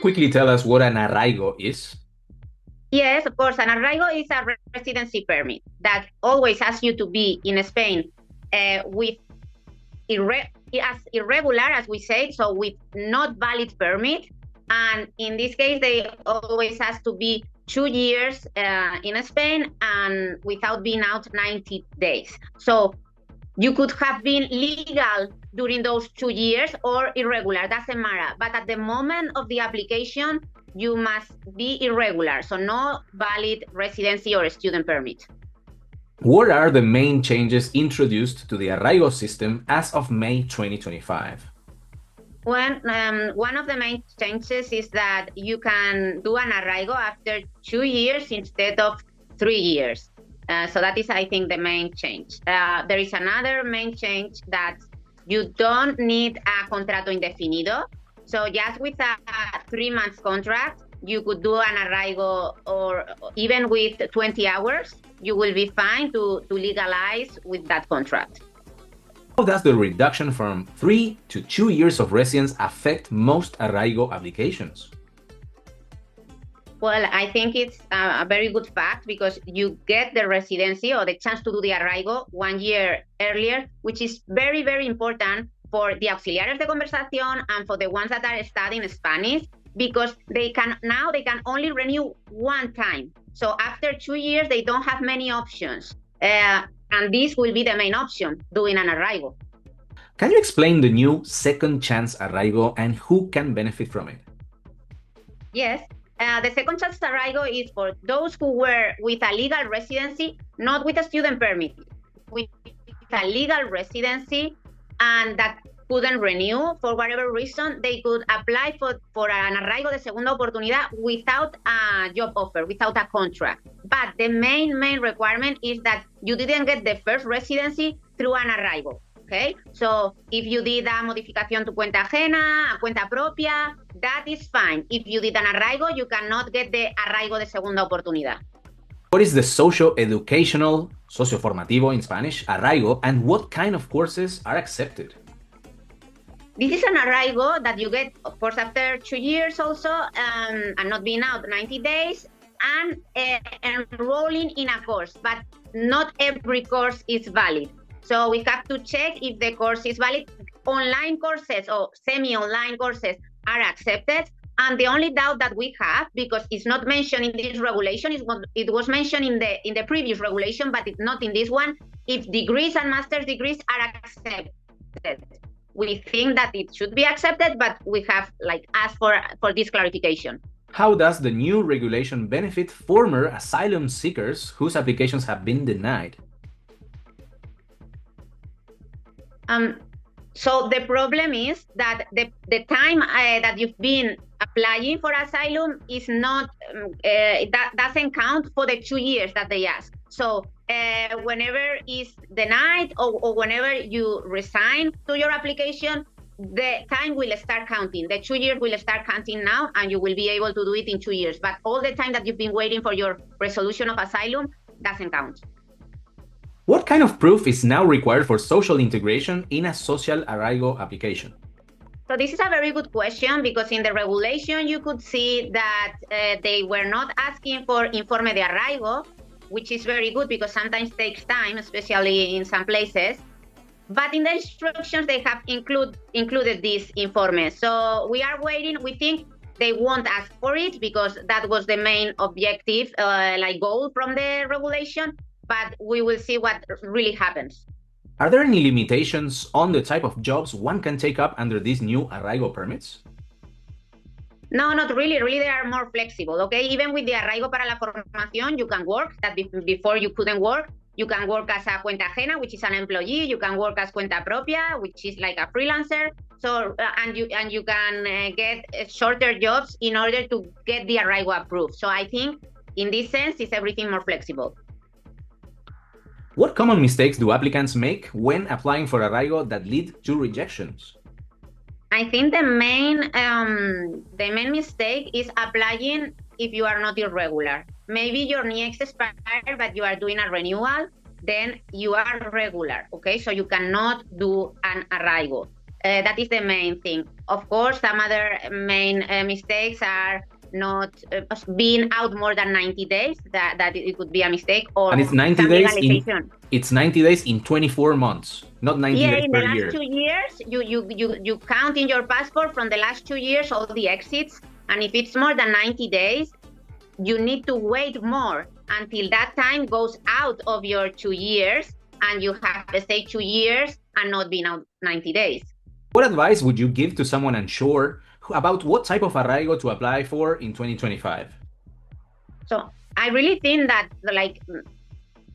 quickly tell us what an arraigo is? Yes, of course. An arraigo is a residency permit that always asks you to be in Spain with as irregular, as we say, so with not valid permit. And in this case, they always ask to be 2 years in Spain and without being out 90 days. So you could have been legal during those 2 years or irregular, doesn't matter. But at the moment of the application, you must be irregular, so no valid residency or student permit. What are the main changes introduced to the Arraigo system as of May 2025? One of the main changes is that you can do an arraigo after 2 years instead of 3 years. So that is, I think, the main change. There is another main change that you don't need a contrato indefinido. So just with a 3 month contract, you could do an arraigo, or even with 20 hours, you will be fine to legalize with that contract. How does the reduction from 3 to 2 years of residence affect most Arraigo applications? Well, I think it's a very good fact because you get the residency or the chance to do the arraigo 1 year earlier, which is very, very important for the auxiliares de conversación and for the ones that are studying Spanish, because they can only renew one time. So after 2 years, they don't have many options. And this will be the main option, doing an arraigo. Can you explain the new second chance arraigo and who can benefit from it? Yes. The second chance arraigo is for those who were with a legal residency, not with a student permit, with a legal residency, and that couldn't renew for whatever reason. They could apply for an arraigo de segunda oportunidad without a job offer, without a contract. But the main requirement is that you didn't get the first residency through an arraigo. Okay, so if you did a modificación tu cuenta ajena, a cuenta propia, that is fine. If you did an arraigo, you cannot get the arraigo de segunda oportunidad. What is the socio-educational, socioformativo in Spanish, arraigo, and what kind of courses are accepted? This is an arraigo that you get, of course, after 2 years also, and not being out 90 days, and enrolling in a course, but not every course is valid. So we have to check if the course is valid. Online courses or semi-online courses are accepted. And the only doubt that we have, because it's not mentioned in this regulation, it was mentioned in the previous regulation, but it's not in this one, if degrees and master's degrees are accepted. We think that it should be accepted, but we have asked for this clarification. How does the new regulation benefit former asylum seekers whose applications have been denied? So the problem is that the time that you've been applying for asylum is not, that doesn't count for the 2 years that they ask. So whenever is denied or whenever you resign to your application, the time will start counting. The 2 years will start counting now, and you will be able to do it in 2 years. But all the time that you've been waiting for your resolution of asylum doesn't count. What kind of proof is now required for social integration in a social arraigo application? So this is a very good question, because in the regulation you could see that they were not asking for informe de arraigo, which is very good because sometimes it takes time, especially in some places. But in the instructions they have included this informe. So we are waiting. We think they won't ask for it because that was the main objective, goal from the regulation. But we will see what really happens. Are there any limitations on the type of jobs one can take up under these new arraigo permits? No, not really. Really, they are more flexible, okay? Even with the arraigo para la formación, you can work that before you couldn't work. You can work as a cuenta ajena, which is an employee. You can work as cuenta propia, which is like a freelancer. So, and you can get shorter jobs in order to get the arraigo approved. So I think in this sense, it's everything more flexible. What common mistakes do applicants make when applying for arraigo that lead to rejections? I think the main mistake is applying if you are not irregular. Maybe your NIEX expired, but you are doing a renewal, then you are regular, okay? So you cannot do an arraigo. That is the main thing. Of course, some other main mistakes are not being out more than 90 days. That it could be a mistake, or And it's 90 some days in legalization. it's 90 days in 24 months, not 90 Yeah, days in the per last year. 2 years, you count in your passport from the last 2 years all the exits, and if it's more than 90 days, you need to wait more until that time goes out of your 2 years, and you have to stay 2 years and not been out 90 days. What advice would you give to someone unsure about what type of arraigo to apply for in 2025? So I really think that, like,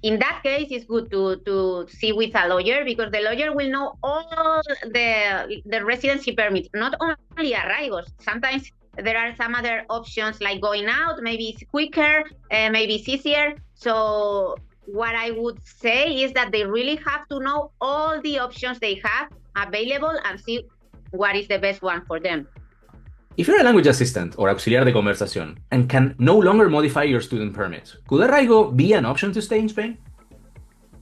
in that case, it's good to see with a lawyer, because the lawyer will know all the residency permits, not only arraigos. Sometimes there are some other options like going out. Maybe it's quicker, maybe it's easier. So what I would say is that they really have to know all the options they have available and see what is the best one for them. If you're a language assistant or auxiliar de conversación and can no longer modify your student permit, could arraigo be an option to stay in Spain?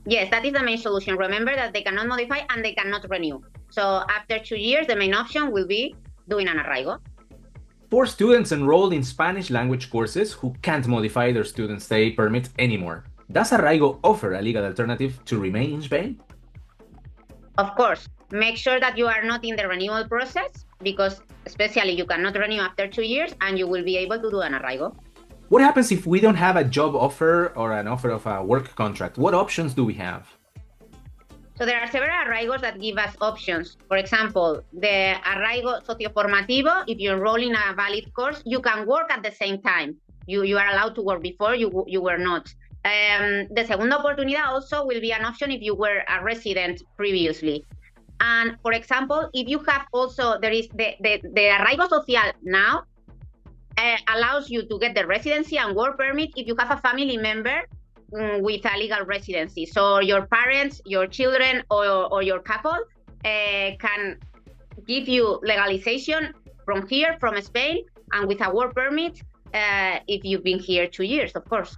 Yes, that is the main solution. Remember that they cannot modify and they cannot renew. So after 2 years, the main option will be doing an arraigo. For students enrolled in Spanish language courses who can't modify their student stay permit anymore, does arraigo offer a legal alternative to remain in Spain? Of course, make sure that you are not in the renewal process, because especially you cannot renew after 2 years, and you will be able to do an arraigo. What happens if we don't have a job offer or an offer of a work contract? What options do we have? So there are several arraigos that give us options. For example, the arraigo socio-formativo, if you enroll in a valid course, you can work at the same time. You are allowed to work before, you were not. The segunda oportunidad also will be an option if you were a resident previously. And for example, if you have also, there is the arraigo social now, allows you to get the residency and work permit if you have a family member with a legal residency. So your parents, your children, or your couple can give you legalization from here, from Spain, and with a work permit if you've been here 2 years, of course.